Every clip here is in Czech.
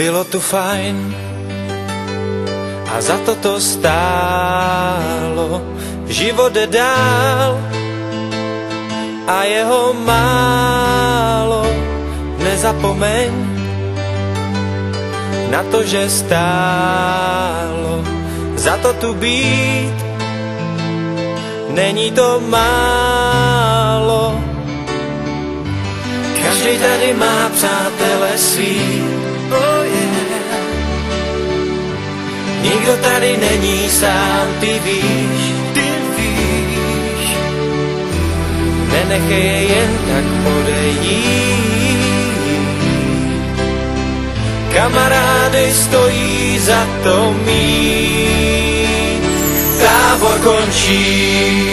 Bylo tu fajn a za to stálo. Život jde dál a jeho málo. Nezapomeň na to, že stálo za to tu být. Není to málo. Každý tady má přátele svý. Oh yeah. Nikdo tady není sám, ty víš. Nenechej je jen tak odejít. Kamarády stojí za to mít. Tábor končí,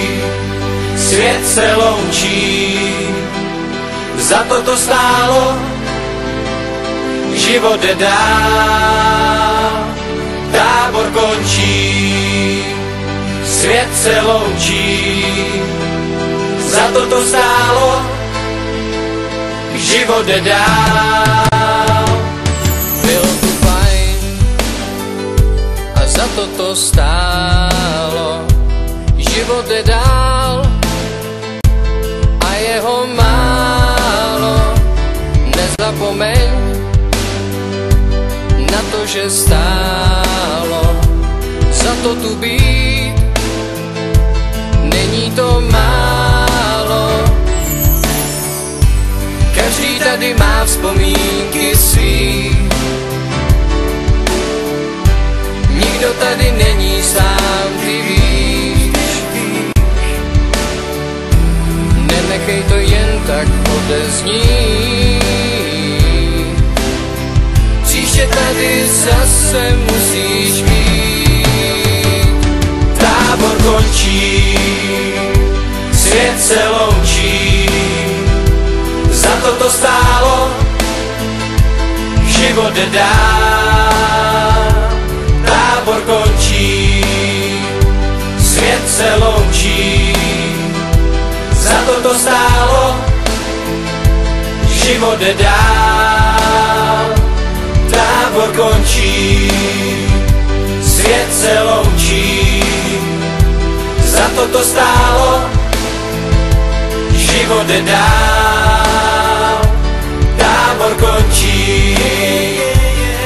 svět se loučí. Za to stálo, život jde dál. Tábor končí, svět se loučí. Za to stálo, život jde dál. Bylo tu fajn a za to stálo. Život jde dál a jeho málo. Nezapomeň na to, že stálo za to tu být. Není to málo. Každý tady má vzpomínky svý. Nikdo tady není sám, ty víš. Nenechej to jen tak odeznít. Příště tady zase musíš být. Tábor končí, svět se loučí. Za to stálo, život jde dál. Tábor končí, svět se loučí. Za to stálo, život jde dál. Tábor končí, svět se loučí. Za to stálo, život jde dál. Tábor končí,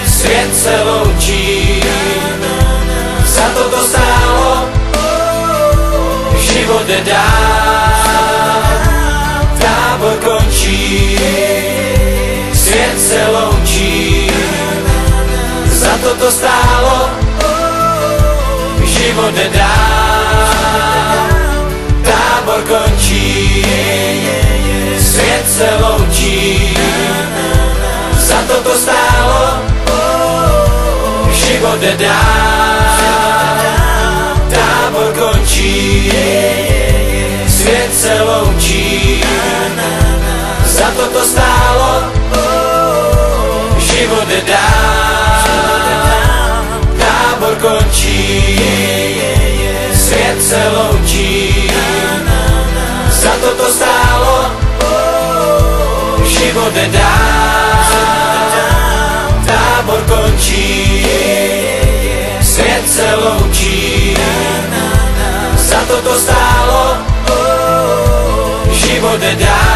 svět se loučí. Za to stálo, život jde dál. Tábor končí, svět se loučí. Za to stálo, život jde dál. Tábor končí, svět se loučí. Za to stálo, život jde dál. Tábor končí, svět se loučí. Za to stálo, život jde dál. Tábor končí, svět se loučí. Za to stálo, život jde dál. Tábor končí, svět se loučí. Za to stálo, život jde dál.